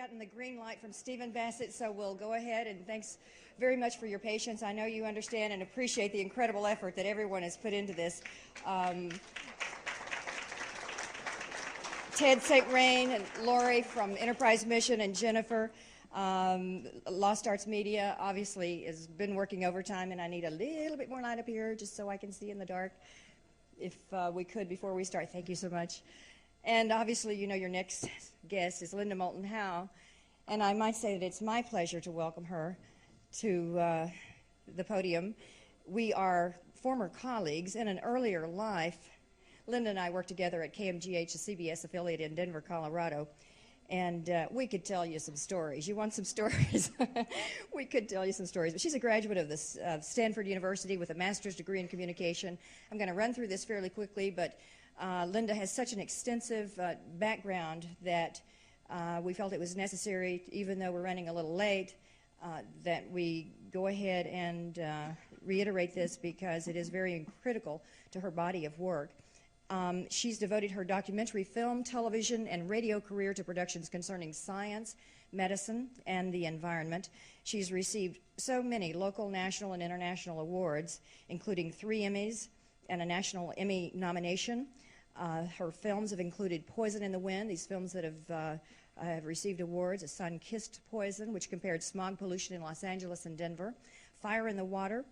gotten the green light from Stephen Bassett, so we'll go ahead, and thanks very much for your patience. I know you understand and appreciate the incredible effort that everyone has put into this. Ted St. Rain and Lori from Enterprise Mission and Jennifer, Lost Arts Media obviously has been working overtime, and I need a little bit more light up here just so I can see in the dark if we could before we start. Thank you so much. And obviously, you know, your next guest is Linda Moulton Howe, and I might say that it's my pleasure to welcome her to the podium. We are former colleagues. In an earlier life, Linda and I worked together at KMGH, a CBS affiliate in Denver, Colorado, and we could tell you some stories. You want some stories? We could tell you some stories. But she's a graduate of Stanford University with a master's degree in communication. I'm going to run through this fairly quickly, but Linda has such an extensive background that we felt it was necessary, even though we're running a little late, that we go ahead and reiterate this because it is very critical to her body of work. She's devoted her documentary film, television, and radio career to productions concerning science, medicine, and the environment. She's received so many local, national, and international awards, including 3 Emmys and a National Emmy nomination. Her films have included Poison in the Wind, these films that have received awards, A Sun-Kissed Poison, which compared smog pollution in Los Angeles and Denver, Fire in the Water,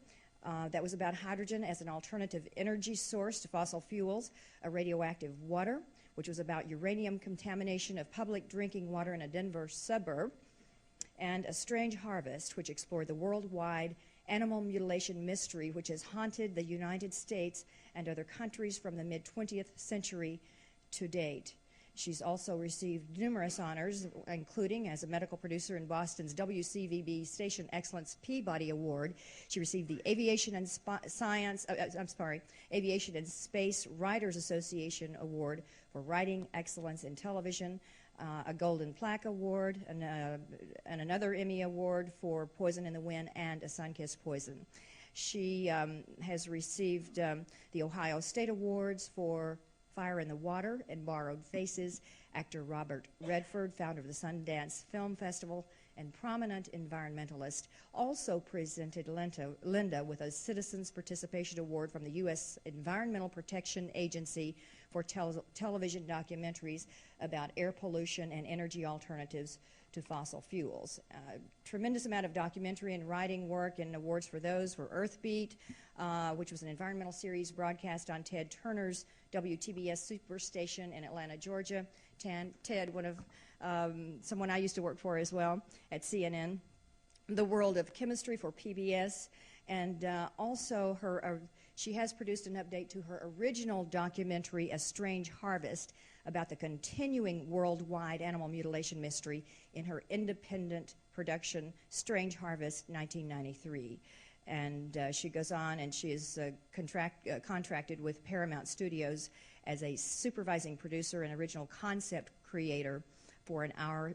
that was about hydrogen as an alternative energy source to fossil fuels, A Radioactive Water, which was about uranium contamination of public drinking water in a Denver suburb, and A Strange Harvest, which explored the worldwide animal mutilation mystery which has haunted the United States and other countries from the mid-20th century to date. She's also received numerous honors, including as a medical producer in Boston's WCVB Station Excellence Peabody Award. She received the Aviation and Aviation and Space Writers Association Award for Writing Excellence in Television, a Golden Plaque Award, and another Emmy Award for Poison in the Wind, and A Sun-Kissed Poison. She has received the Ohio State Awards for Fire in the Water and Borrowed Faces. Actor Robert Redford, founder of the Sundance Film Festival and prominent environmentalist, also presented Linda with a Citizens Participation Award from the U.S. Environmental Protection Agency for television documentaries about air pollution and energy alternatives to fossil fuels. Tremendous amount of documentary and writing work, and awards for those were Earthbeat, which was an environmental series broadcast on Ted Turner's WTBS Superstation in Atlanta, Georgia. Ted, someone I used to work for as well at CNN. The World of Chemistry for PBS, and also she has produced an update to her original documentary, A Strange Harvest, about the continuing worldwide animal mutilation mystery in her independent production, Strange Harvest, 1993. And she goes on, and she is contracted with Paramount Studios as a supervising producer and original concept creator for an hour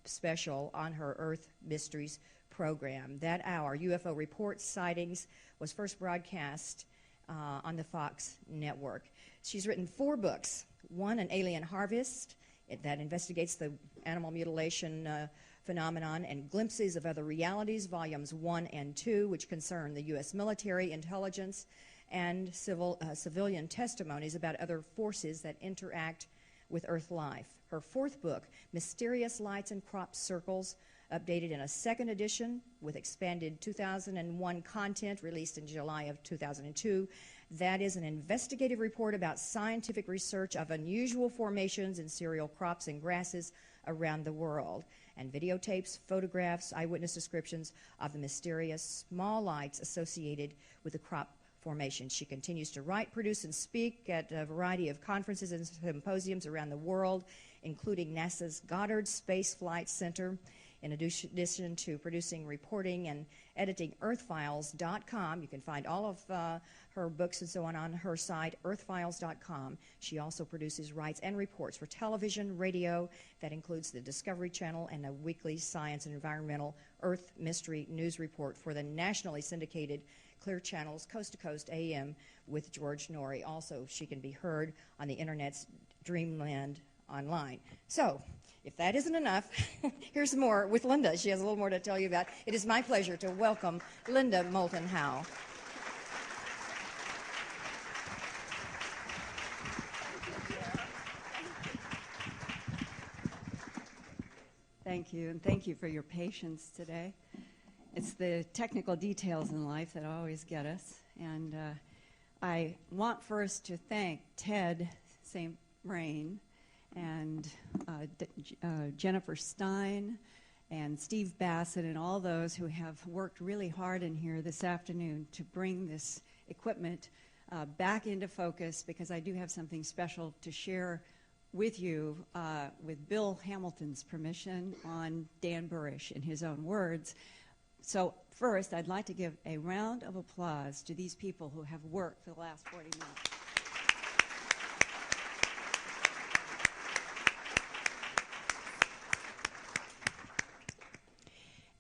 special on her Earth Mysteries program. That hour, UFO Reports Sightings, was first broadcast on the Fox network. She's written 4 books. One, An Alien Harvest, that investigates the animal mutilation phenomenon, and Glimpses of Other Realities, volumes 1 and 2, which concern the U.S. military, intelligence, and civilian testimonies about other forces that interact with Earth life. Her 4th book, Mysterious Lights and Crop Circles, updated in a 2nd edition with expanded 2001 content, released in July of 2002. That is an investigative report about scientific research of unusual formations in cereal crops and grasses around the world, and videotapes, photographs, eyewitness descriptions of the mysterious small lights associated with the crop formation. She continues to write, produce, and speak at a variety of conferences and symposiums around the world, including NASA's Goddard Space Flight Center. In addition to producing, reporting, and editing earthfiles.com, you can find all of her books and so on her site, earthfiles.com. She also produces, writes, and reports for television, radio, that includes the Discovery Channel, and a weekly science and environmental Earth Mystery News Report for the nationally syndicated Clear Channel's Coast to Coast AM with George Norrie. Also, she can be heard on the Internet's Dreamland Online. So, If that isn't enough, here's more with Linda. She has a little more to tell you about. It is my pleasure to welcome Linda Moulton Howe. Thank you, and thank you for your patience today. It's the technical details in life that always get us. And I want first to thank Ted St. Brain and Jennifer Stein and Steve Bassett and all those who have worked really hard in here this afternoon to bring this equipment back into focus, because I do have something special to share with you with Bill Hamilton's permission on Dan Burish in his own words. So first, I'd like to give a round of applause to these people who have worked for the last 40 minutes.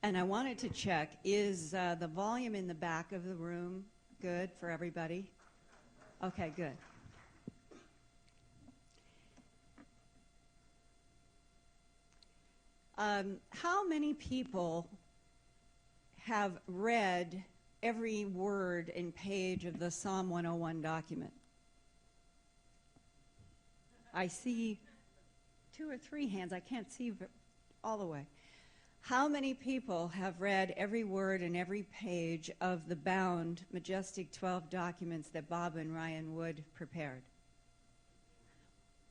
And I wanted to check, is the volume in the back of the room good for everybody? Okay, good. How many people have read every word and page of the Psalm 101 document? I see 2 or 3 hands. I can't see all the way. How many people have read every word and every page of the bound, majestic 12 documents that Bob and Ryan Wood prepared?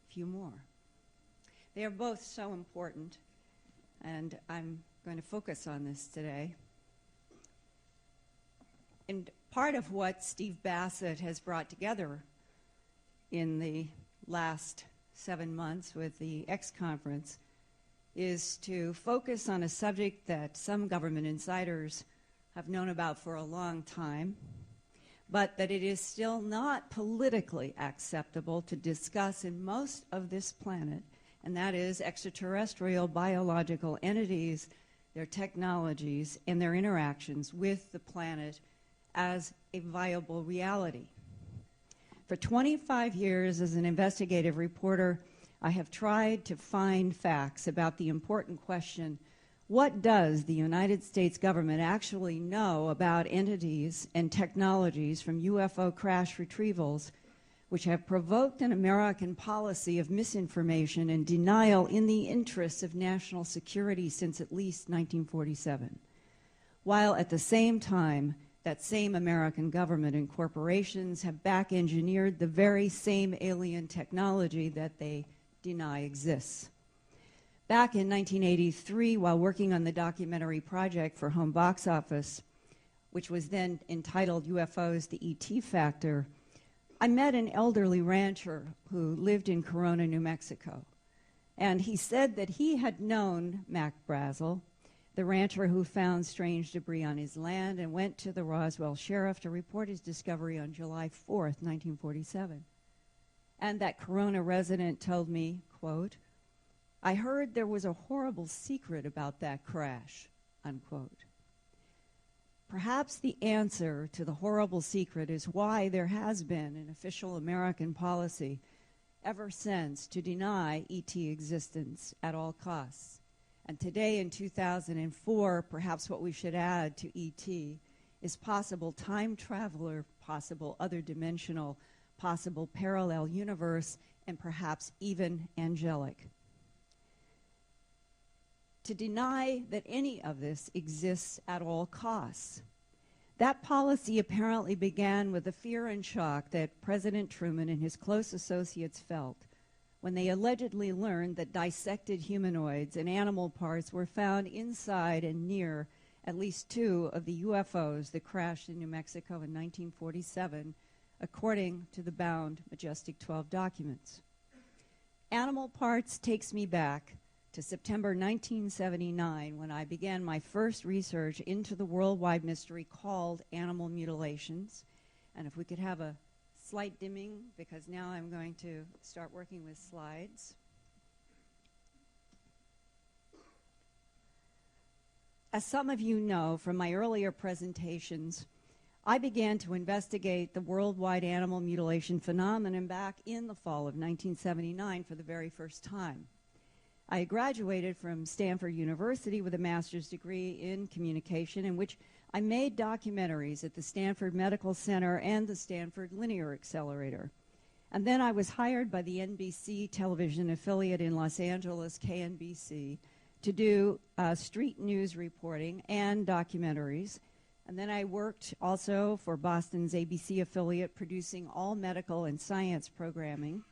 A few more. They are both so important, and I'm going to focus on this today. And part of what Steve Bassett has brought together in the last 7 months with the X Conference is to focus on a subject that some government insiders have known about for a long time, but that it is still not politically acceptable to discuss in most of this planet, and that is extraterrestrial biological entities, their technologies, and their interactions with the planet as a viable reality. For 25 years as an investigative reporter, I have tried to find facts about the important question, what does the United States government actually know about entities and technologies from UFO crash retrievals, which have provoked an American policy of misinformation and denial in the interests of national security since at least 1947, while at the same time that same American government and corporations have back-engineered the very same alien technology that they deny exists. Back in 1983, while working on the documentary project for Home Box Office, which was then entitled UFOs, the ET Factor, I met an elderly rancher who lived in Corona, New Mexico. And he said that he had known Mac Brazel, the rancher who found strange debris on his land, and went to the Roswell sheriff to report his discovery on July 4th, 1947. And that Corona resident told me, quote, "I heard there was a horrible secret about that crash," unquote. Perhaps the answer to the horrible secret is why there has been an official American policy ever since to deny ET existence at all costs. And today in 2004, perhaps what we should add to ET is possible time traveler, possible other dimensional, possible parallel universe, and perhaps even angelic. To deny that any of this exists at all costs. That policy apparently began with the fear and shock that President Truman and his close associates felt when they allegedly learned that dissected humanoids and animal parts were found inside and near at least 2 of the UFOs that crashed in New Mexico in 1947, according to the bound Majestic 12 documents. Animal parts takes me back to September 1979, when I began my first research into the worldwide mystery called animal mutilations. And if we could have a slight dimming, because now I'm going to start working with slides. As some of you know from my earlier presentations, I began to investigate the worldwide animal mutilation phenomenon back in the fall of 1979 for the very first time. I graduated from Stanford University with a master's degree in communication, in which I made documentaries at the Stanford Medical Center and the Stanford Linear Accelerator. And then I was hired by the NBC television affiliate in Los Angeles, KNBC, to do street news reporting and documentaries. And then I worked also for Boston's ABC affiliate, producing all medical and science programming,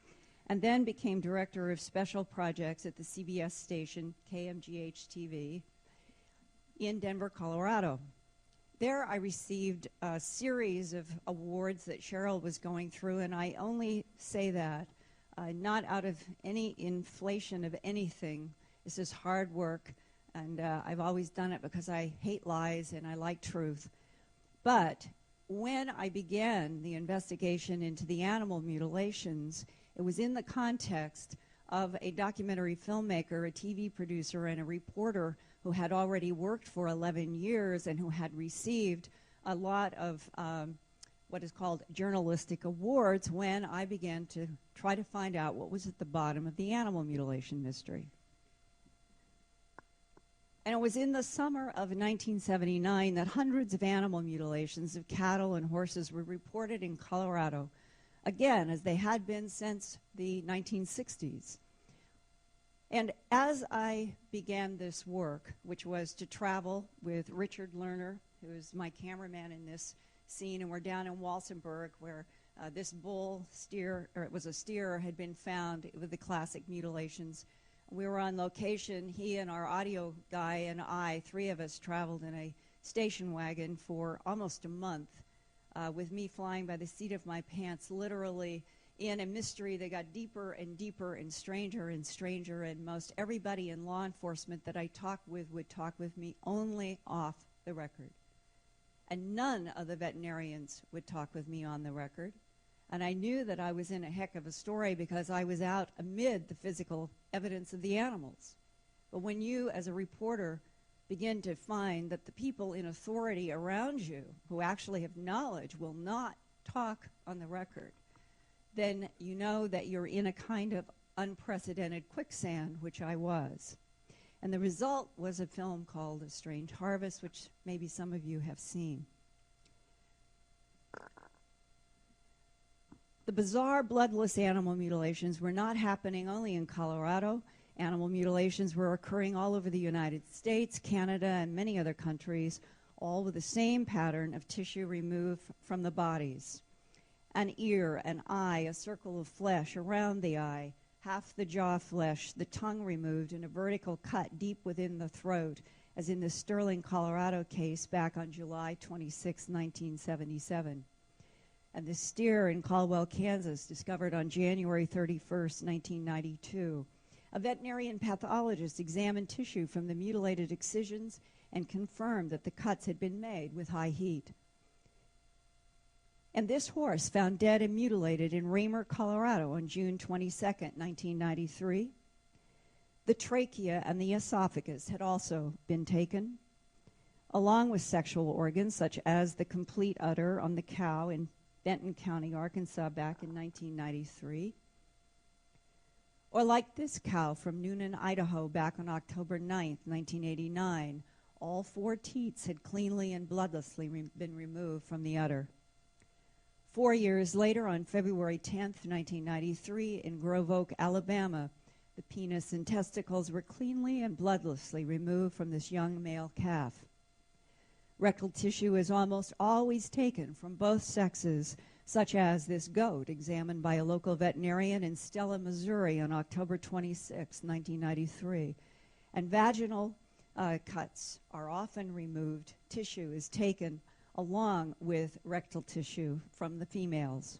and then became director of special projects at the CBS station, KMGH-TV, in Denver, Colorado. There I received a series of awards that Cheryl was going through, and I only say that not out of any inflation of anything. This is hard work, and I've always done it because I hate lies and I like truth. But when I began the investigation into the animal mutilations, it was in the context of a documentary filmmaker, a TV producer, and a reporter who had already worked for 11 years and who had received a lot of what is called journalistic awards, when I began to try to find out what was at the bottom of the animal mutilation mystery. And it was in the summer of 1979 that hundreds of animal mutilations of cattle and horses were reported in Colorado, again, as they had been since the 1960s. And as I began this work, which was to travel with Richard Lerner, who is my cameraman in this scene, and we're down in Walsenburg, where this bull steer, or it was a steer, had been found with the classic mutilations. We were on location. He and our audio guy and I, three of us, traveled in a station wagon for almost a month, with me flying by the seat of my pants, literally in a mystery that got deeper and deeper and stranger, and most everybody in law enforcement that I talked with would talk with me only off the record. And none of the veterinarians would talk with me on the record. And I knew that I was in a heck of a story because I was out amid the physical evidence of the animals. But when you, as a reporter, begin to find that the people in authority around you who actually have knowledge will not talk on the record, then you know that you're in a kind of unprecedented quicksand, which I was. And the result was a film called A Strange Harvest, which maybe some of you have seen. The bizarre bloodless animal mutilations were not happening only in Colorado. Animal mutilations were occurring all over the United States, Canada, and many other countries, all with the same pattern of tissue removed from the bodies. An ear, an eye, a circle of flesh around the eye, half the jaw flesh, the tongue removed, and a vertical cut deep within the throat, as in the Sterling, Colorado case back on July 26, 1977. And the steer in Caldwell, Kansas, discovered on January 31, 1992. A veterinarian pathologist examined tissue from the mutilated excisions and confirmed that the cuts had been made with high heat. And this horse found dead and mutilated in Raymer, Colorado on June 22, 1993. The trachea and the esophagus had also been taken, along with sexual organs such as the complete udder on the cow in Benton County, Arkansas, back in 1993. Or like this cow from Noonan, Idaho, back on October 9, 1989, all 4 teats had cleanly and bloodlessly been removed from the udder. 4 years later, on February 10, 1993, in Grove Oak, Alabama, the penis and testicles were cleanly and bloodlessly removed from this young male calf. Rectal tissue is almost always taken from both sexes, such as this goat examined by a local veterinarian in Stella, Missouri on October 26, 1993. And vaginal cuts are often removed. Tissue is taken along with rectal tissue from the females,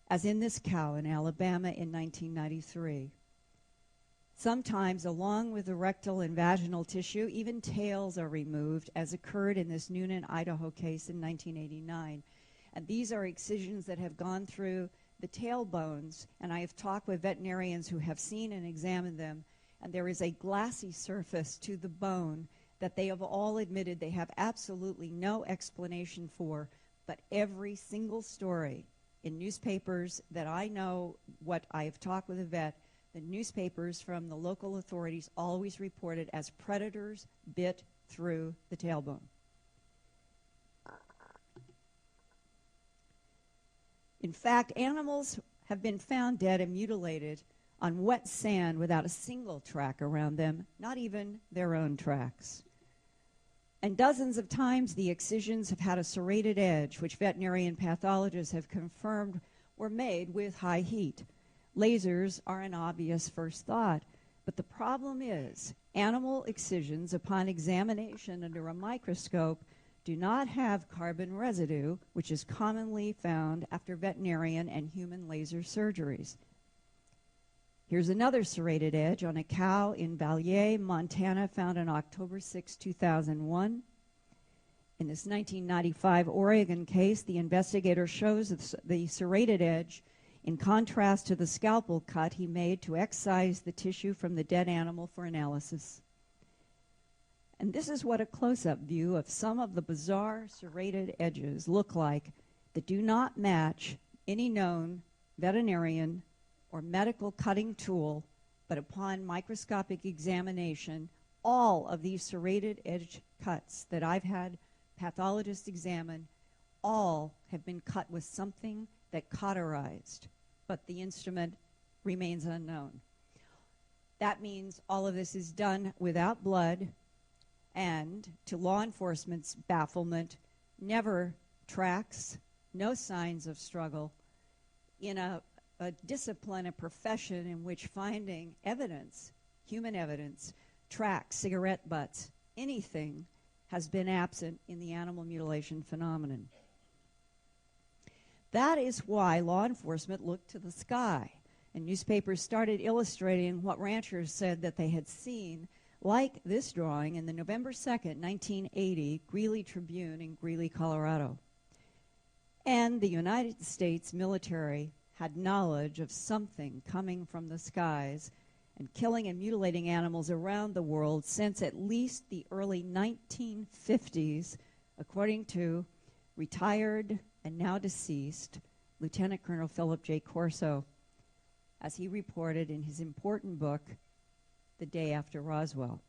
as in this cow in Alabama in 1993. Sometimes, along with the rectal and vaginal tissue, even tails are removed, as occurred in this Noonan, Idaho case in 1989. And these are excisions that have gone through the tailbones, and I have talked with veterinarians who have seen and examined them, and there is a glassy surface to the bone that they have all admitted they have absolutely no explanation for, but every single story in newspapers that I know, what I have talked with a vet, the newspapers from the local authorities always reported as predators bit through the tailbone. In fact, animals have been found dead and mutilated on wet sand without a single track around them, not even their own tracks. And dozens of times the excisions have had a serrated edge, which veterinarian pathologists have confirmed were made with high heat. Lasers are an obvious first thought, but the problem is animal excisions upon examination under a microscope do not have carbon residue, which is commonly found after veterinarian and human laser surgeries. Here's another serrated edge on a cow in Valier, Montana, found on October 6, 2001. In this 1995 Oregon case, the investigator shows the serrated edge in contrast to the scalpel cut he made to excise the tissue from the dead animal for analysis. And this is what a close-up view of some of the bizarre serrated edges look like that do not match any known veterinarian or medical cutting tool, but upon microscopic examination, all of these serrated edge cuts that I've had pathologists examine, all have been cut with something that cauterized, but the instrument remains unknown. That means all of this is done without blood, and to law enforcement's bafflement, never tracks, no signs of struggle in a discipline, a profession in which finding evidence, human evidence, tracks, cigarette butts, anything has been absent in the animal mutilation phenomenon. That is why law enforcement looked to the sky, and newspapers started illustrating what ranchers said that they had seen, like this drawing in the November 2nd, 1980 Greeley Tribune in Greeley, Colorado. And the United States military had knowledge of something coming from the skies and killing and mutilating animals around the world since at least the early 1950s, according to retired and now deceased Lieutenant Colonel Philip J. Corso, as he reported in his important book, The Day After Roswell.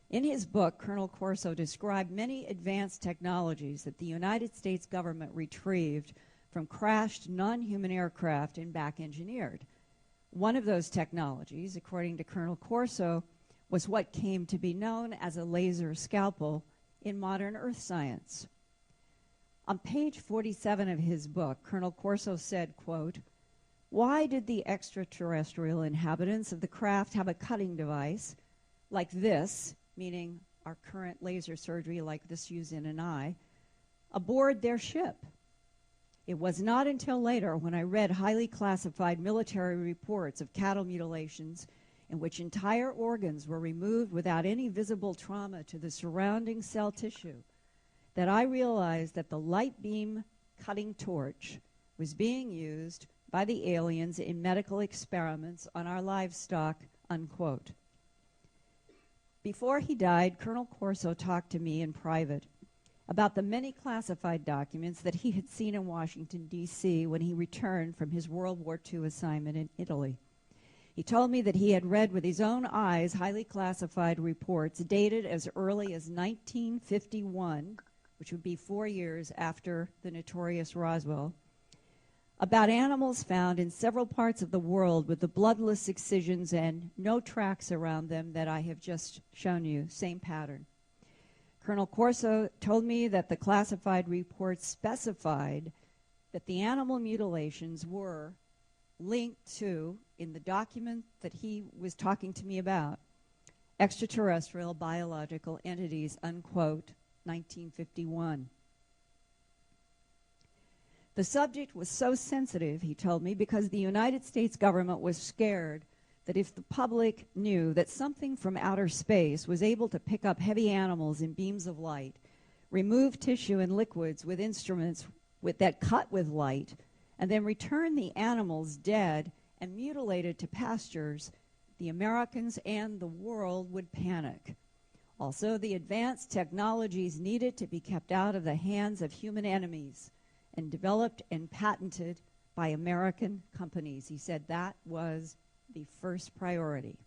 In his book, Colonel Corso described many advanced technologies that the United States government retrieved from crashed non-human aircraft and back engineered. One of those technologies, according to Colonel Corso, was what came to be known as a laser scalpel in modern earth science. On page 47 of his book, Colonel Corso said, quote, "Why did the extraterrestrial inhabitants of the craft have a cutting device like this," meaning our current laser surgery like this used in an eye, "aboard their ship?" It was not until later when I read highly classified military reports of cattle mutilations in which entire organs were removed without any visible trauma to the surrounding cell tissue that I realized that the light beam cutting torch was being used by the aliens in medical experiments on our livestock, unquote. Before he died, Colonel Corso talked to me in private about the many classified documents that he had seen in Washington, D.C. when he returned from his World War II assignment in Italy. He told me that he had read with his own eyes highly classified reports dated as early as 1951, which would be 4 years after the notorious Roswell, about animals found in several parts of the world with the bloodless excisions and no tracks around them that I have just shown you, same pattern. Colonel Corso told me that the classified reports specified that the animal mutilations were linked to, in the document that he was talking to me about, extraterrestrial biological entities, unquote, 1951. The subject was so sensitive, he told me, because the United States government was scared that if the public knew that something from outer space was able to pick up heavy animals in beams of light, remove tissue and liquids with instruments that cut with light, and then return the animals dead and mutilated to pastures, the Americans and the world would panic. Also, the advanced technologies needed to be kept out of the hands of human enemies and developed and patented by American companies. He said that was the first priority.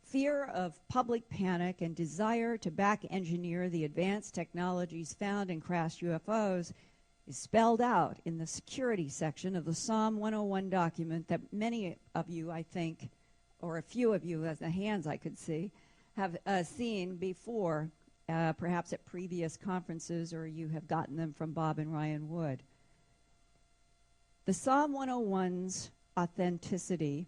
Fear of public panic and desire to back-engineer the advanced technologies found in crashed UFOs is spelled out in the security section of the Psalm 101 document that many of you, I think, or a few of you, as the hands I could see, have seen before, perhaps at previous conferences, or you have gotten them from Bob and Ryan Wood. The Psalm 101's authenticity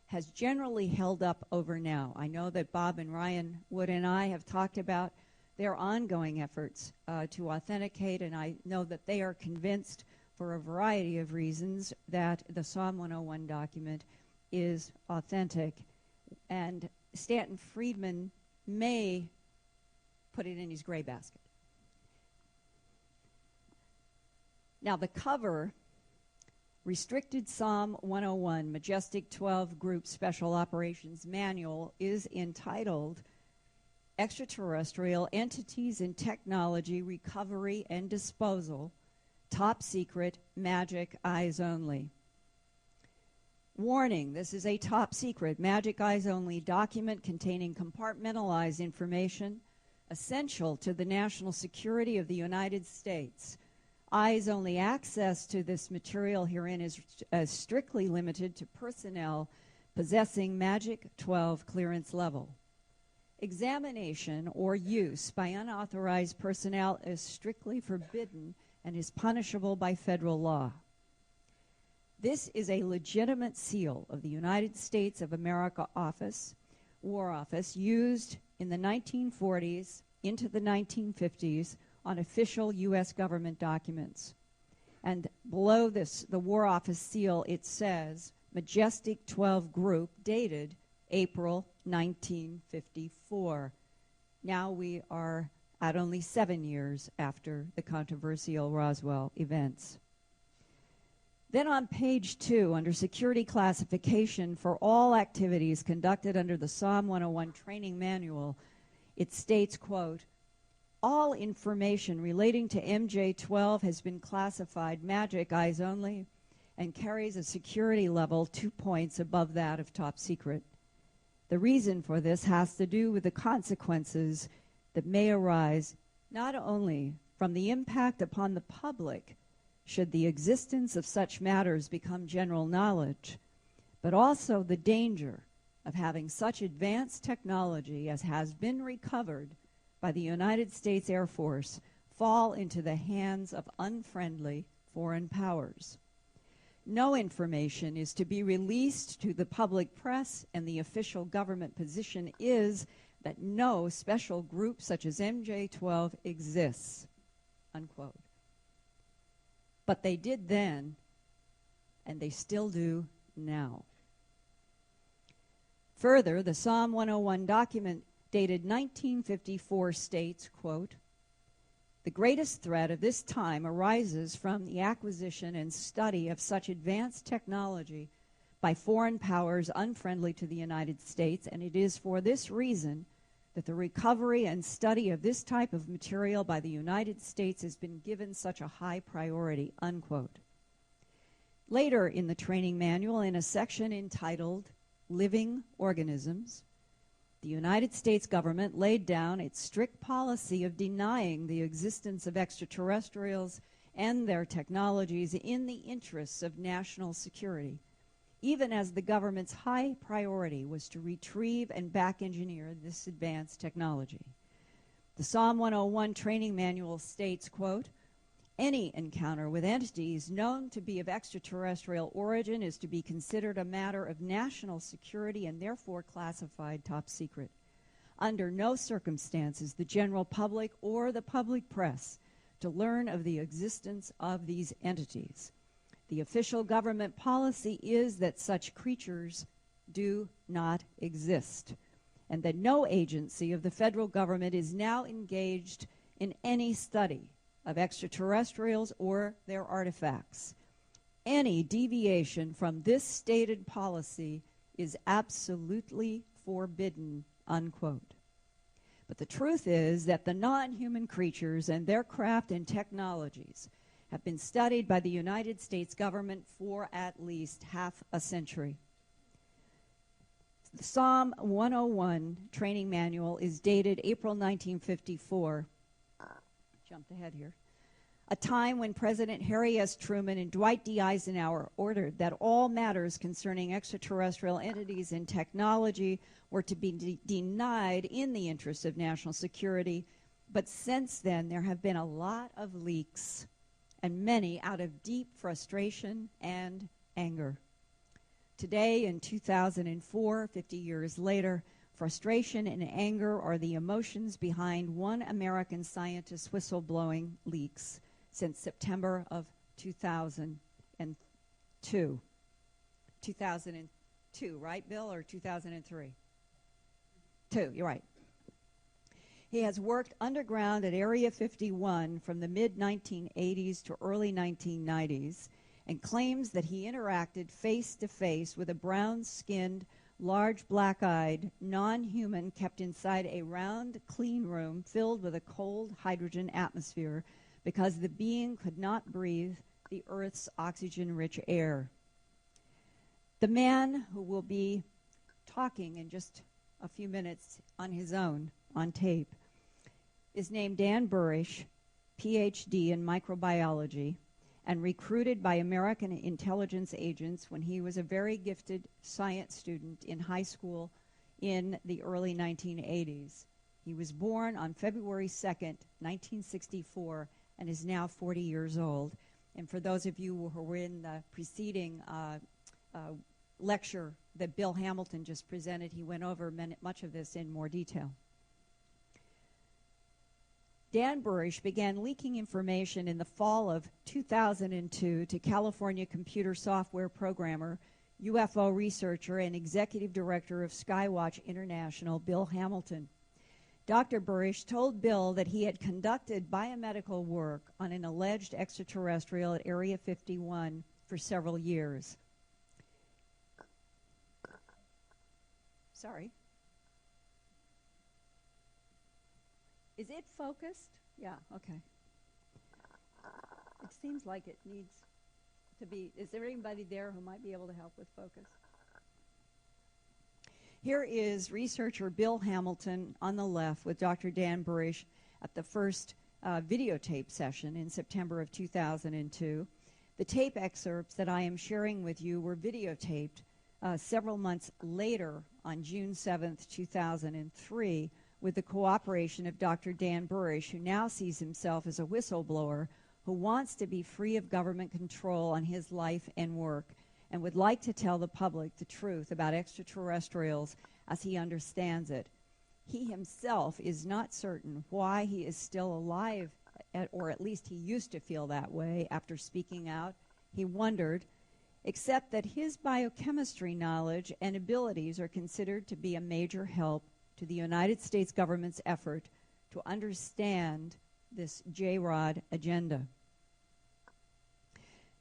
has generally held up over now. I know that Bob and Ryan Wood and I have talked about their ongoing efforts to authenticate, and I know that they are convinced for a variety of reasons that the Psalm 101 document is authentic. And Stanton Friedman may put it in his gray basket. Now, the cover, Restricted Psalm 101, Majestic 12 Group Special Operations Manual, is entitled Extraterrestrial Entities in Technology Recovery and Disposal, Top Secret, Magic Eyes Only. Warning, this is a top secret, Magic Eyes Only document containing compartmentalized information essential to the national security of the United States. Eyes only access to this material herein is strictly limited to personnel possessing Magic 12 clearance level. Examination or use by unauthorized personnel is strictly forbidden and is punishable by federal law. This is a legitimate seal of the United States of America Office, War Office, used in the 1940s into the 1950s on official U.S. government documents. And below this, the War Office seal, it says, Majestic 12 Group, dated April 1954. Now we are at only 7 years after the controversial Roswell events. Then on page 2, under security classification for all activities conducted under the Psalm 101 training manual, it states, quote, all information relating to MJ-12 has been classified Magic Eyes Only and carries a security level 2 points above that of top secret. The reason for this has to do with the consequences that may arise not only from the impact upon the public should the existence of such matters become general knowledge, but also the danger of having such advanced technology as has been recovered by the United States Air Force fall into the hands of unfriendly foreign powers. No information is to be released to the public press, and the official government position is that no special group such as MJ-12 exists, unquote. But they did then, and they still do now. Further, the Psalm 101 document dated 1954 states, quote, the greatest threat of this time arises from the acquisition and study of such advanced technology by foreign powers unfriendly to the United States, and it is for this reason that the recovery and study of this type of material by the United States has been given such a high priority, unquote. Later in the training manual, in a section entitled Living Organisms, the United States government laid down its strict policy of denying the existence of extraterrestrials and their technologies in the interests of national security, even as the government's high priority was to retrieve and back-engineer this advanced technology. The Psalm 101 training manual states, quote, any encounter with entities known to be of extraterrestrial origin is to be considered a matter of national security and therefore classified top secret. Under no circumstances the general public or the public press to learn of the existence of these entities. The official government policy is that such creatures do not exist, and that no agency of the federal government is now engaged in any study of extraterrestrials or their artifacts. Any deviation from this stated policy is absolutely forbidden, unquote. But the truth is that the non-human creatures and their craft and technologies have been studied by the United States government for at least half a century. The Psalm 101 training manual is dated April 1954. Jumped ahead here. A time when President Harry S. Truman and Dwight D. Eisenhower ordered that all matters concerning extraterrestrial entities and technology were to be denied in the interest of national security. But since then, there have been a lot of leaks, and many out of deep frustration and anger. Today, in 2004, 50 years later, frustration and anger are the emotions behind one American scientist's whistleblowing leaks since September of 2002. 2002, right, Bill, or 2003? Two, you're right. He has worked underground at Area 51 from the mid-1980s to early 1990s and claims that he interacted face-to-face with a brown-skinned, large black-eyed, non-human kept inside a round clean room filled with a cold hydrogen atmosphere because the being could not breathe the Earth's oxygen-rich air. The man who will be talking in just a few minutes on his own, on tape, is named Dan Burish, PhD in microbiology, and recruited by American intelligence agents when he was a very gifted science student in high school in the early 1980s. He was born on February 2nd, 1964, and is now 40 years old. And for those of you who were in the preceding lecture that Bill Hamilton just presented, he went over much of this in more detail. Dan Burish began leaking information in the fall of 2002 to California computer software programmer, UFO researcher, and executive director of Skywatch International, Bill Hamilton. Dr. Burish told Bill that he had conducted biomedical work on an alleged extraterrestrial at Area 51 for several years. Sorry. Is it focused? Yeah, okay. It seems like it needs to be. Is there anybody there who might be able to help with focus? Here is researcher Bill Hamilton on the left with Dr. Dan Burish at the first videotape session in September of 2002. The tape excerpts that I am sharing with you were videotaped several months later on June 7th, 2003, with the cooperation of Dr. Dan Burish, who now sees himself as a whistleblower who wants to be free of government control on his life and work and would like to tell the public the truth about extraterrestrials as he understands it. He himself is not certain why he is still alive, or at least he used to feel that way after speaking out. He wondered, except that his biochemistry knowledge and abilities are considered to be a major help to the United States government's effort to understand this J-Rod agenda.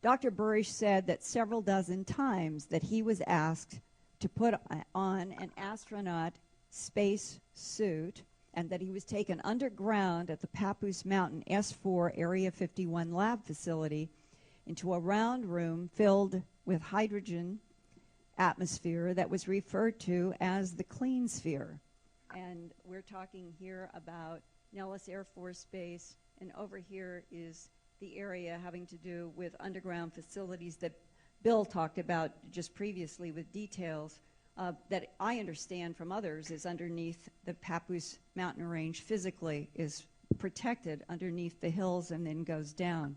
Dr. Burish said that several dozen times that he was asked to put on an astronaut space suit and that he was taken underground at the Papoose Mountain S4 Area 51 lab facility into a round room filled with hydrogen atmosphere that was referred to as the clean sphere. And we're talking here about Nellis Air Force Base, and over here is the area having to do with underground facilities that Bill talked about just previously with details that I understand from others is underneath the Papoose mountain range physically, is protected underneath the hills and then goes down.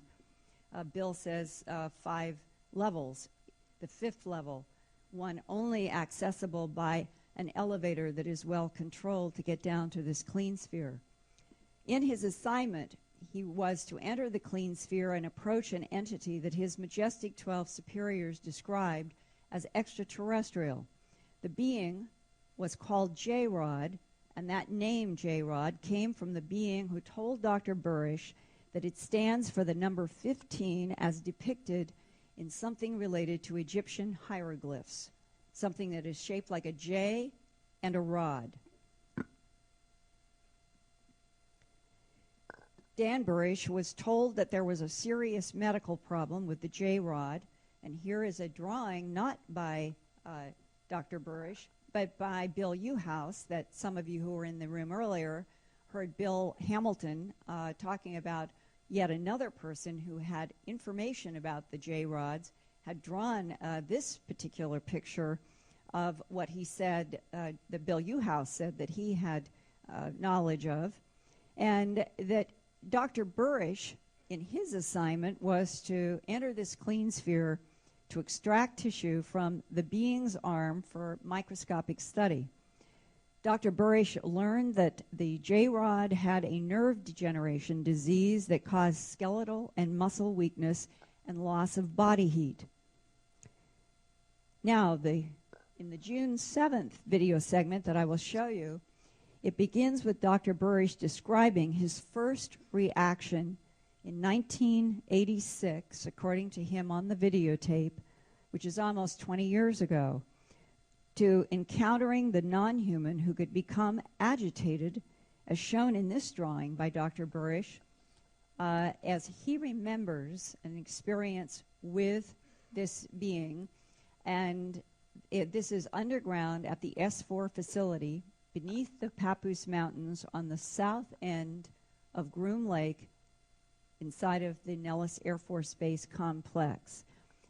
Bill says 5 levels. The 5th level, one only accessible by an elevator that is well controlled to get down to this clean sphere. In his assignment, he was to enter the clean sphere and approach an entity that his majestic 12 superiors described as extraterrestrial. The being was called J-Rod, and that name J-Rod came from the being who told Dr. Burish that it stands for the number 15 as depicted in something related to Egyptian hieroglyphs, something that is shaped like a J and a rod. Dan Burish was told that there was a serious medical problem with the J-rod, and here is a drawing not by Dr. Burish, but by Bill Uhouse, that some of you who were in the room earlier heard Bill Hamilton talking about yet another person who had information about the J-rods, had drawn this particular picture of what he said, that Bill Uhouse said that he had knowledge of, and that Dr. Burish, in his assignment, was to enter this clean sphere to extract tissue from the being's arm for microscopic study. Dr. Burish learned that the J-rod had a nerve degeneration disease that caused skeletal and muscle weakness and loss of body heat. Now, in the June 7th video segment that I will show you, it begins with Dr. Burish describing his first reaction in 1986, according to him on the videotape, which is almost 20 years ago, to encountering the non-human who could become agitated, as shown in this drawing by Dr. Burish, as he remembers an experience with this being. And this is underground at the S4 facility beneath the Papoose Mountains on the south end of Groom Lake inside of the Nellis Air Force Base complex.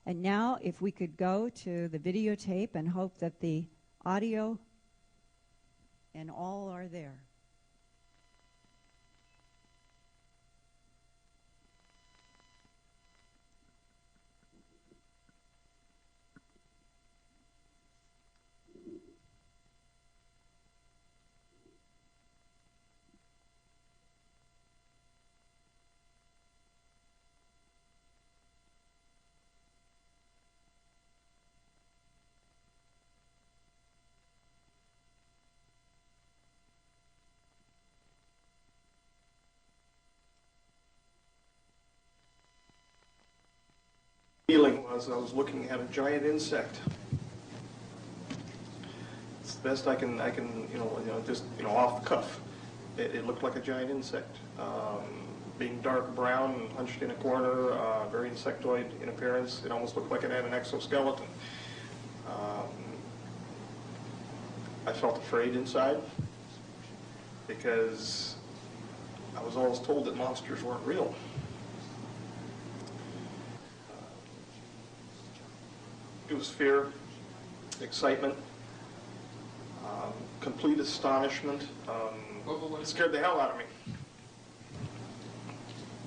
And now if we could go to the videotape and hope that the audio and all are there. Feeling was I was looking at a giant insect. It's the best I can just off the cuff. It looked like a giant insect, being dark brown and hunched in a corner, very insectoid in appearance. It almost looked like it had an exoskeleton. I felt afraid inside because I was always told that monsters weren't real. It was fear, excitement, complete astonishment. It scared the hell out of me.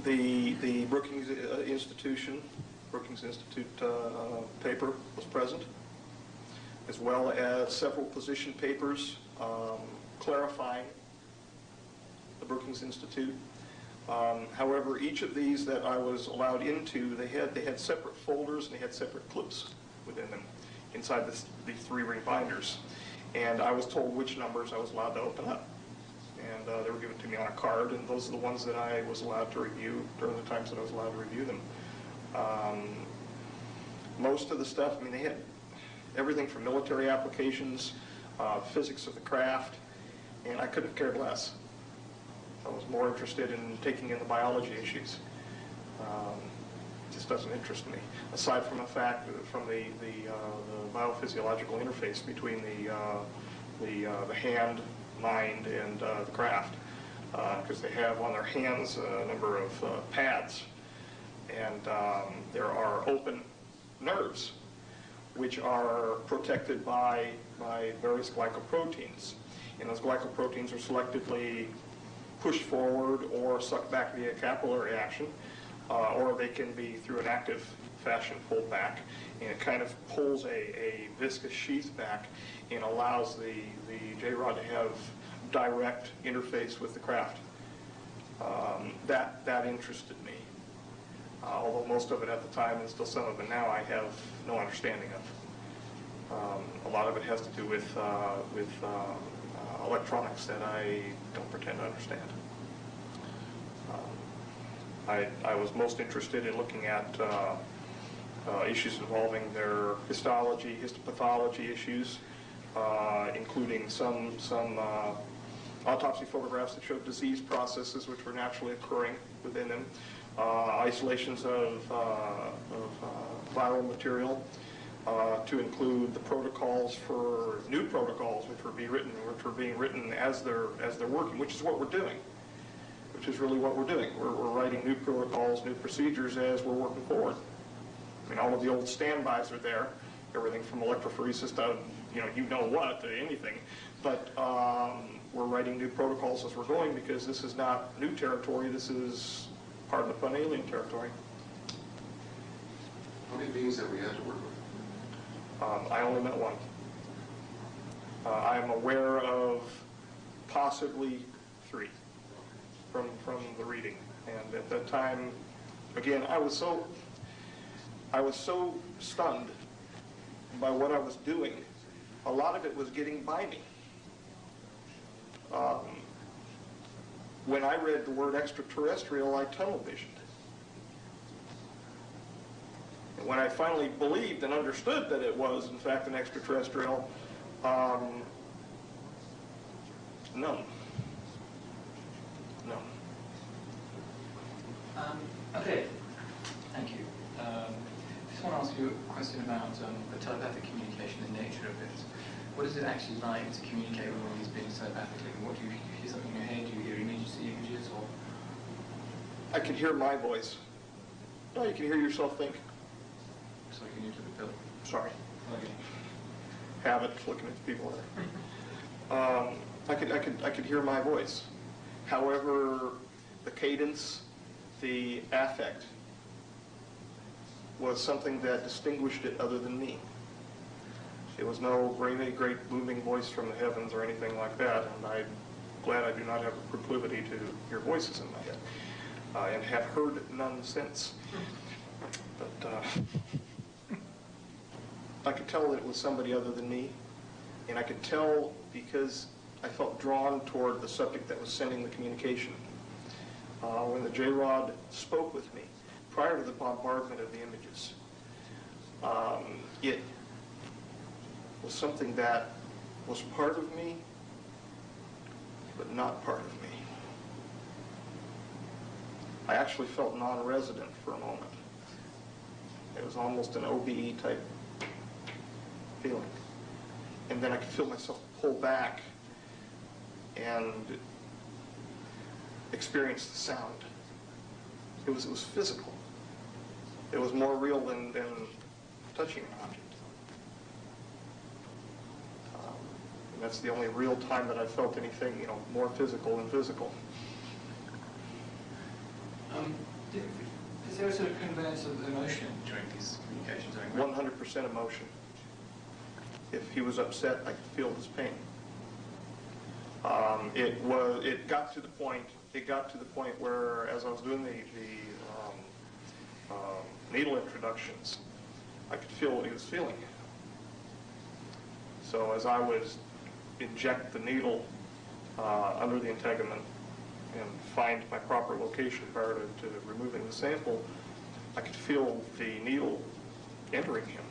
The Brookings Institute paper was present, as well as several position papers clarifying the Brookings Institute. However, each of these that I was allowed into, they had separate folders and they had separate clips within them, inside these 3-ring binders. And I was told which numbers I was allowed to open up. And they were given to me on a card, and those are the ones that I was allowed to review during the times that I was allowed to review them. Most of the stuff, I mean, they had everything from military applications, physics of the craft, and I couldn't care less. I was more interested in taking in the biology issues. Just doesn't interest me, aside from the fact from the biophysiological interface between the hand, mind, and the craft, because they have on their hands a number of pads, and there are open nerves which are protected by various glycoproteins, and those glycoproteins are selectively pushed forward or sucked back via capillary action. Or they can be, through an active fashion, pulled back, and it kind of pulls a viscous sheath back and allows the J-rod to have direct interface with the craft. That interested me, although most of it at the time, and still some of it now, I have no understanding of. A lot of it has to do with electronics that I don't pretend to understand. I was most interested in looking at issues involving their histology, histopathology issues, including some autopsy photographs that showed disease processes which were naturally occurring within them, isolations of viral material, to include the protocols for new protocols which were being written as they're working, which is what we're doing. Which is really what we're doing. We're writing new protocols, new procedures as we're working forward. I mean, all of the old standbys are there, everything from electrophoresis to you know what, to anything. But we're writing new protocols as we're going, because this is not new territory. This is part of the fun alien territory. How many beings have we had to work with? I only met one. I am aware of possibly 3 from the reading. And at that time, again, I was so stunned by what I was doing. A lot of it was getting by me. When I read the word extraterrestrial, I tunnel visioned. And when I finally believed and understood that it was, in fact, an extraterrestrial, no. Okay, thank you. Just want to ask you a question about the telepathic communication, the nature of it. What is it actually like to communicate with all these beings telepathically? What do you hear something in your head? Do you hear images, or? I can hear my voice. No, you can hear yourself think. Sorry, can you do the bill? Sorry. Okay. Habit looking at the people there. I could hear my voice. However, the cadence, the affect was something that distinguished it other than me. It was no great booming voice from the heavens or anything like that, and I'm glad I do not have a proclivity to hear voices in my head, and have heard none since. But I could tell that it was somebody other than me, and I could tell because I felt drawn toward the subject that was sending the communication. When the J-Rod spoke with me, prior to the bombardment of the images, it was something that was part of me, but not part of me. I actually felt non-resident for a moment. It was almost an OBE type feeling. And then I could feel myself pull back and experience the sound. It was physical. It was more real than touching an object. And that's the only real time that I felt anything, more physical than physical. Is there a sort of conveyance of emotion during these communications? 100% emotion. If he was upset, I could feel his pain. It got to the point where, as I was doing the needle introductions, I could feel what he was feeling. So as I would inject the needle under the integument and find my proper location prior to removing the sample, I could feel the needle entering him.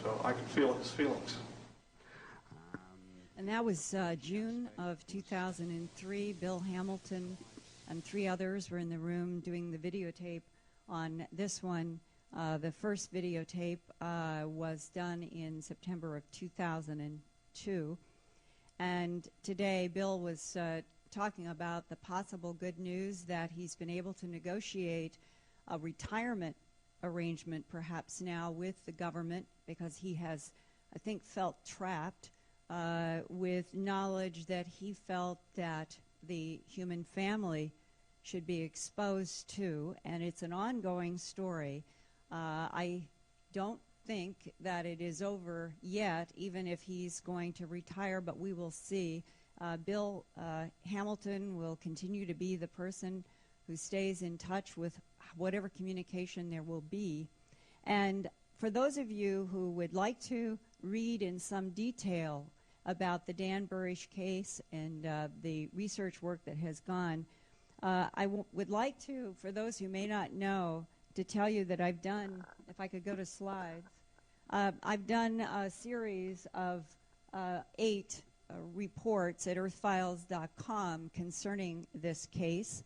So I could feel his feelings. And that was June of 2003. Bill Hamilton and 3 others were in the room doing the videotape on this one. The first videotape was done in September of 2002. And today, Bill was talking about the possible good news that he's been able to negotiate a retirement arrangement perhaps now with the government, because he has, I think, felt trapped with knowledge that he felt that the human family should be exposed to, and it's an ongoing story. I don't think that it is over yet, even if he's going to retire, but we will see. Bill Hamilton will continue to be the person who stays in touch with whatever communication there will be. And for those of you who would like to read in some detail about the Dan Burish case and the research work that has gone, I would like to, for those who may not know, to tell you that I've done, if I could go to slides, I've done a series of 8 reports at earthfiles.com concerning this case,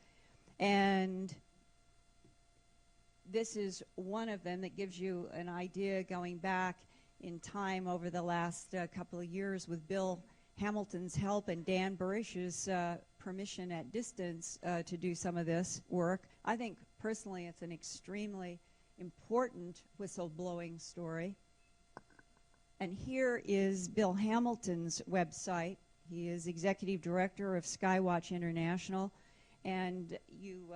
and this is one of them that gives you an idea going back in time over the last couple of years with Bill Hamilton's help and Dan Burish's permission at distance to do some of this work. I think personally it's an extremely important whistleblowing story. And here is Bill Hamilton's website. He is executive director of Skywatch International, and you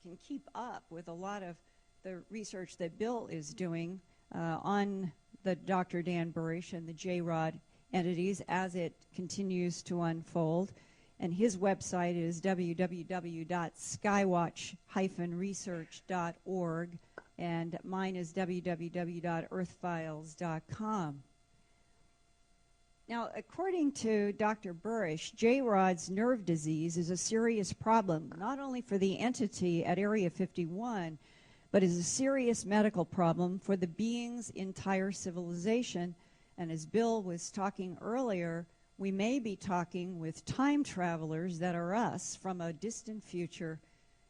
can keep up with a lot of the research that Bill is doing on the Dr. Dan Burish and the J-Rod entities as it continues to unfold. And his website is www.skywatch-research.org, and mine is www.earthfiles.com. Now, according to Dr. Burish, J-Rod's nerve disease is a serious problem, not only for the entity at Area 51, but is a serious medical problem for the being's entire civilization. And as Bill was talking earlier, we may be talking with time travelers that are us from a distant future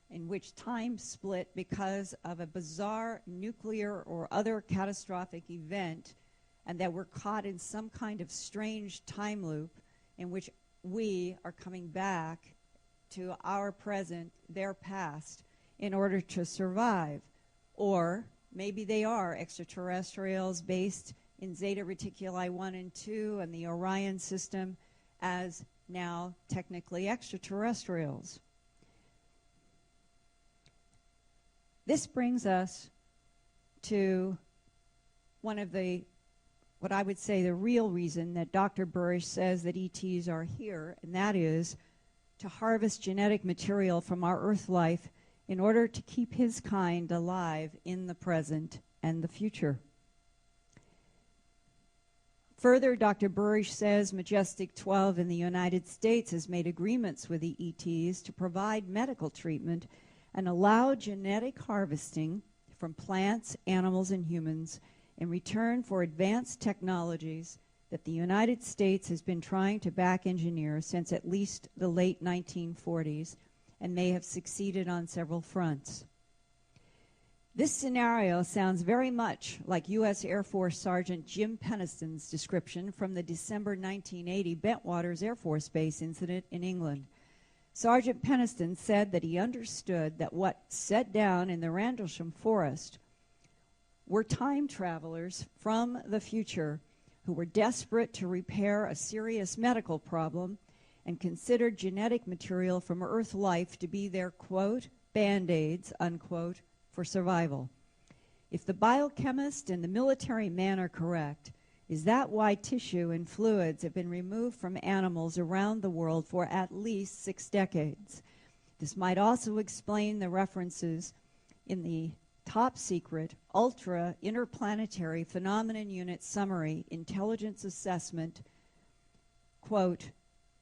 in which time split because of a bizarre nuclear or other catastrophic event, and that we're caught in some kind of strange time loop in which we are coming back to our present, their past, in order to survive. Or maybe they are extraterrestrials based in Zeta Reticuli 1 and 2 and the Orion system as now technically extraterrestrials. This brings us to one of the, what I would say, the real reason that Dr. Burish says that ETs are here, and that is to harvest genetic material from our Earth life in order to keep his kind alive in the present and the future. Further, Dr. Burish says Majestic 12 in the United States has made agreements with the ETs to provide medical treatment and allow genetic harvesting from plants, animals, and humans in return for advanced technologies that the United States has been trying to back engineer since at least the late 1940s and may have succeeded on several fronts. This scenario sounds very much like U.S. Air Force Sergeant Jim Peniston's description from the December 1980 Bentwaters Air Force Base incident in England. Sergeant Peniston said that he understood that what set down in the Rendlesham Forest were time travelers from the future who were desperate to repair a serious medical problem and considered genetic material from Earth life to be their, quote, Band-Aids, unquote, for survival. If the biochemist and the military man are correct, is that why tissue and fluids have been removed from animals around the world for at least 6 decades? This might also explain the references in the top secret ultra interplanetary phenomenon unit summary intelligence assessment, quote,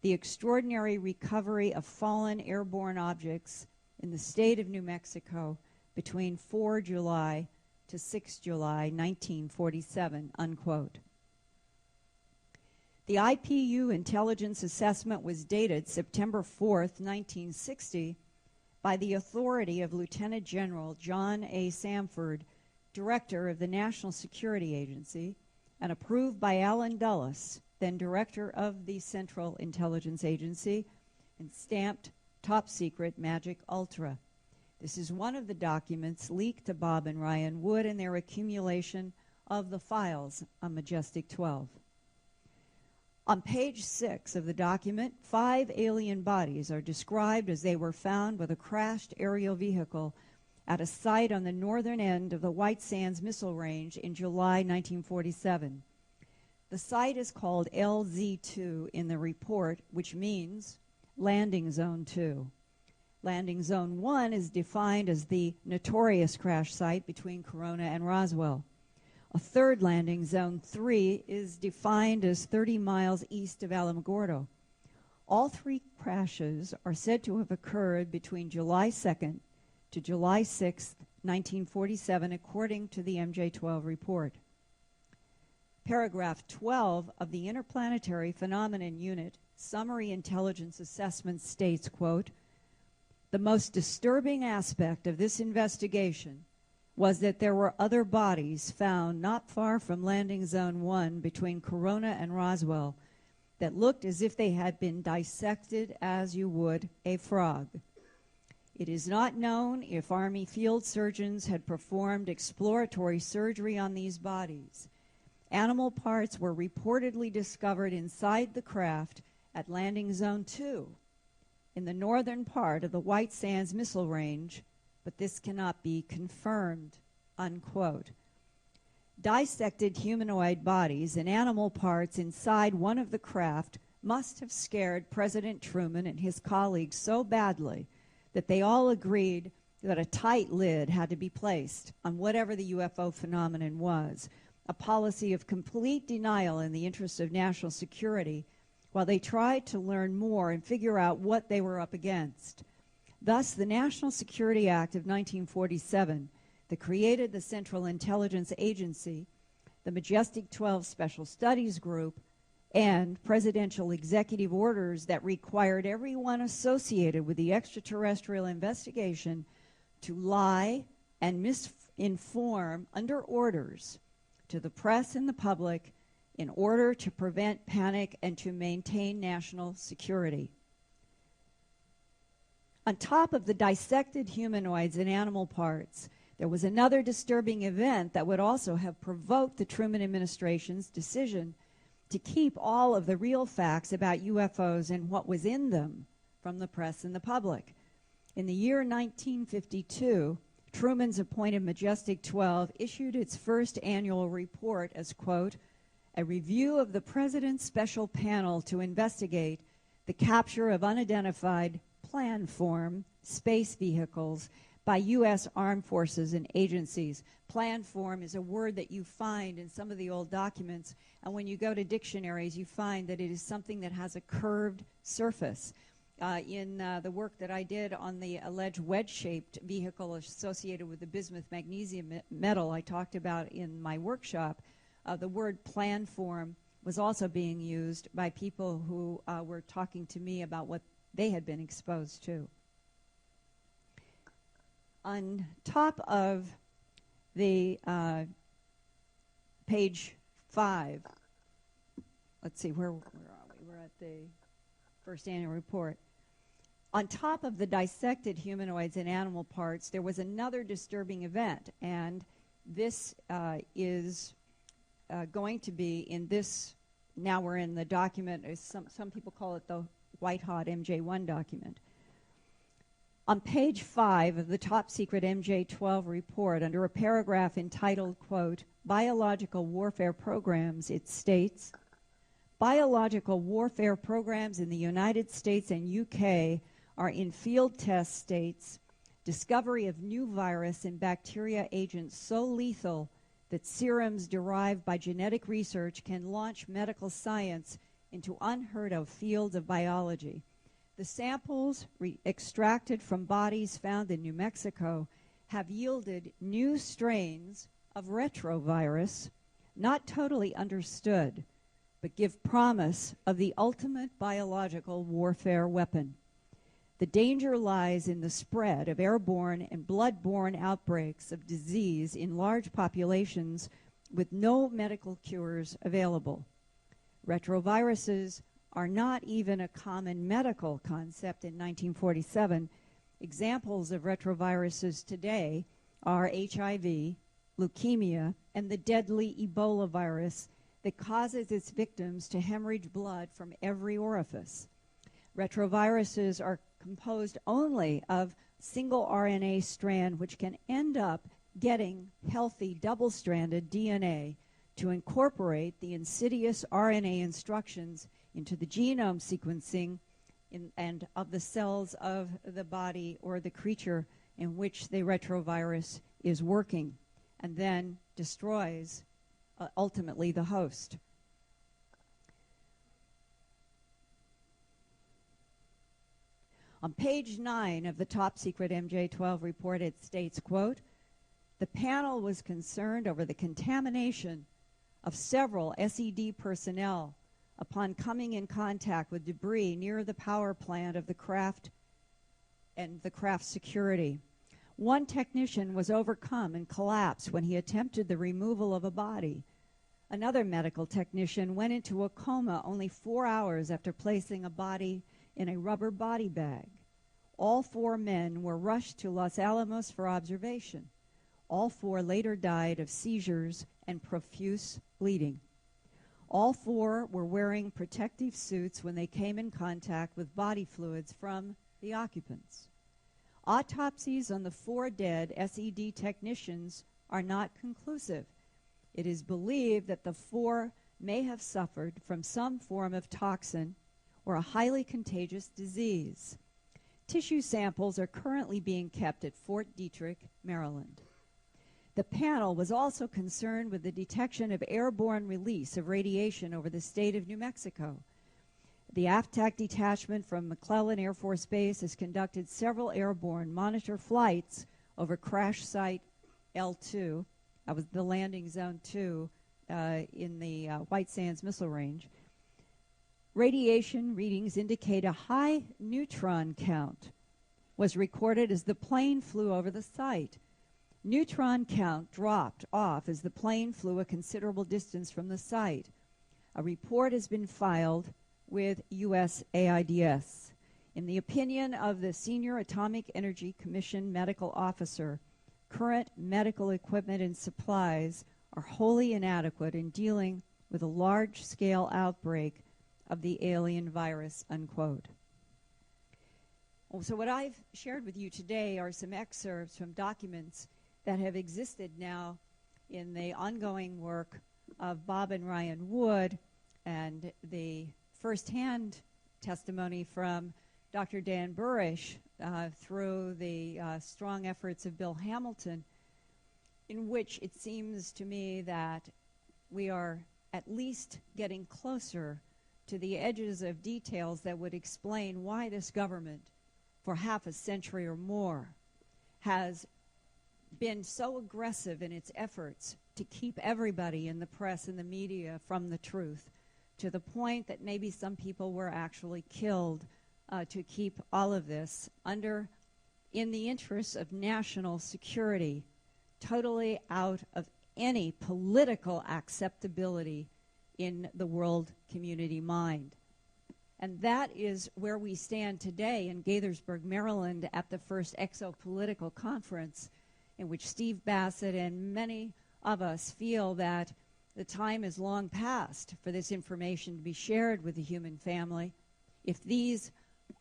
the extraordinary recovery of fallen airborne objects in the state of New Mexico between 4 July to 6 July 1947, unquote. The IPU intelligence assessment was dated September 4th, 1960 by the authority of Lieutenant General John A. Samford, Director of the National Security Agency, and approved by Alan Dulles, then Director of the Central Intelligence Agency, and stamped Top Secret Magic Ultra. This is one of the documents leaked to Bob and Ryan Wood in their accumulation of the files on Majestic 12. On page 6 of the document, 5 alien bodies are described as they were found with a crashed aerial vehicle at a site on the northern end of the White Sands Missile Range in July 1947. The site is called LZ2 in the report, which means Landing Zone 2. Landing Zone 1 is defined as the notorious crash site between Corona and Roswell. A third landing, Zone 3, is defined as 30 miles east of Alamogordo. All 3 crashes are said to have occurred between July 2nd to July 6th, 1947, according to the MJ-12 report. Paragraph 12 of the Interplanetary Phenomenon Unit Summary Intelligence Assessment states, quote, "The most disturbing aspect of this investigation was that there were other bodies found not far from Landing Zone 1 between Corona and Roswell that looked as if they had been dissected as you would a frog. It is not known if Army field surgeons had performed exploratory surgery on these bodies. Animal parts were reportedly discovered inside the craft at Landing Zone 2 in the northern part of the White Sands Missile Range, but this cannot be confirmed," unquote. Dissected humanoid bodies and animal parts inside one of the craft must have scared President Truman and his colleagues so badly that they all agreed that a tight lid had to be placed on whatever the UFO phenomenon was, a policy of complete denial in the interest of national security, while they tried to learn more and figure out what they were up against. Thus, the National Security Act of 1947 that created the Central Intelligence Agency, the Majestic 12 Special Studies Group, and presidential executive orders that required everyone associated with the extraterrestrial investigation to lie and misinform under orders to the press and the public in order to prevent panic and to maintain national security. On top of the dissected humanoids and animal parts, there was another disturbing event that would also have provoked the Truman administration's decision to keep all of the real facts about UFOs and what was in them from the press and the public. In the year 1952, Truman's appointed Majestic 12 issued its first annual report as, quote, "A review of the President's special panel to investigate the capture of unidentified planform space vehicles by U.S. armed forces and agencies." Planform is a word that you find in some of the old documents, and when you go to dictionaries, you find that it is something that has a curved surface. In the work that I did on the alleged wedge-shaped vehicle associated with the bismuth magnesium metal I talked about in my workshop, the word planform was also being used by people who were talking to me about what they had been exposed to. On top of the page 5, let's see, where are we? We're at the first annual report. On top of the dissected humanoids and animal parts, there was another disturbing event, and this is going to be in this, now we're in the document, some people call it the White Hot MJ1 document. On page 5 of the top secret MJ-12 report, under a paragraph entitled, quote, "Biological Warfare Programs," it states, "Biological warfare programs in the United States and UK are in field test states. Discovery of new virus and bacteria agents so lethal that serums derived by genetic research can launch medical science into unheard of fields of biology. The samples extracted from bodies found in New Mexico have yielded new strains of retrovirus, not totally understood, but give promise of the ultimate biological warfare weapon. The danger lies in the spread of airborne and blood-borne outbreaks of disease in large populations with no medical cures available. Retroviruses are not even a common medical concept in 1947. Examples of retroviruses today are HIV, leukemia, and the deadly Ebola virus that causes its victims to hemorrhage blood from every orifice. Retroviruses are composed only of single RNA strand, which can end up getting healthy double-stranded DNA to incorporate the insidious RNA instructions into the genome sequencing and of the cells of the body or the creature in which the retrovirus is working, and then destroys ultimately the host. On page 9 of the top secret MJ-12 report, it states, quote, The panel was concerned over the contamination of several SED personnel upon coming in contact with debris near the power plant of the craft and the craft security. One technician was overcome and collapsed when he attempted the removal of a body. Another medical technician went into a coma only 4 hours after placing a body in a rubber body bag. All 4 men were rushed to Los Alamos for observation. All 4 later died of seizures and profuse bleeding. All 4 were wearing protective suits when they came in contact with body fluids from the occupants. Autopsies on the 4 dead SED technicians are not conclusive. It is believed that the 4 may have suffered from some form of toxin or a highly contagious disease. Tissue samples are currently being kept at Fort Detrick, Maryland. The panel was also concerned with the detection of airborne release of radiation over the state of New Mexico. The AFTAC detachment from McClellan Air Force Base has conducted several airborne monitor flights over crash site L2. That was the landing zone 2 in the White Sands Missile Range. Radiation readings indicate a high neutron count was recorded as the plane flew over the site. Neutron count dropped off as the plane flew a considerable distance from the site. A report has been filed with USAIDS. In the opinion of the Senior Atomic Energy Commission medical officer, current medical equipment and supplies are wholly inadequate in dealing with a large-scale outbreak of the alien virus, unquote. So what I've shared with you today are some excerpts from documents that have existed now in the ongoing work of Bob and Ryan Wood and the firsthand testimony from Dr. Dan Burish through the strong efforts of Bill Hamilton, in which it seems to me that we are at least getting closer to the edges of details that would explain why this government, for half a century or more, has been so aggressive in its efforts to keep everybody in the press and the media from the truth, to the point that maybe some people were actually killed to keep all of this in the interests of national security, totally out of any political acceptability in the world community mind. And that is where we stand today in Gaithersburg, Maryland, at the first Exopolitical Conference, in which Steve Bassett and many of us feel that the time is long past for this information to be shared with the human family. If these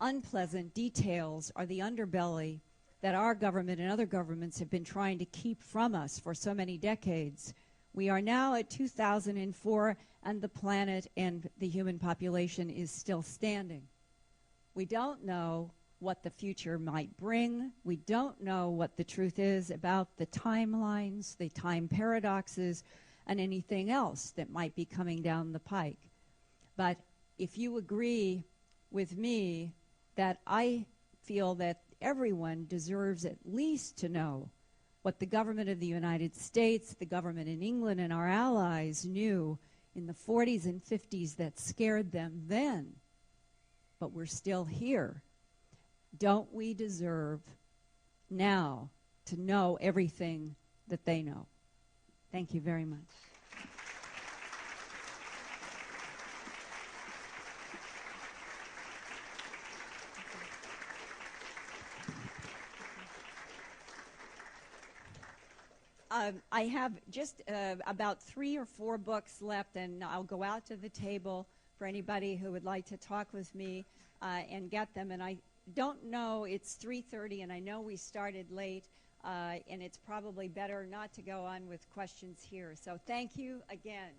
unpleasant details are the underbelly that our government and other governments have been trying to keep from us for so many decades, we are now at 2004, and the planet and the human population is still standing. We don't know what the future might bring. We don't know what the truth is about the timelines, the time paradoxes, and anything else that might be coming down the pike. But if you agree with me that I feel that everyone deserves at least to know what the government of the United States, the government in England, and our allies knew in the 40s and 50s that scared them then, but we're still here, don't we deserve now to know everything that they know? Thank you very much. I have just about 3 or 4 books left, and I'll go out to the table for anybody who would like to talk with me and get them. And I don't know, it's 3:30, and I know we started late, and it's probably better not to go on with questions here. So thank you again.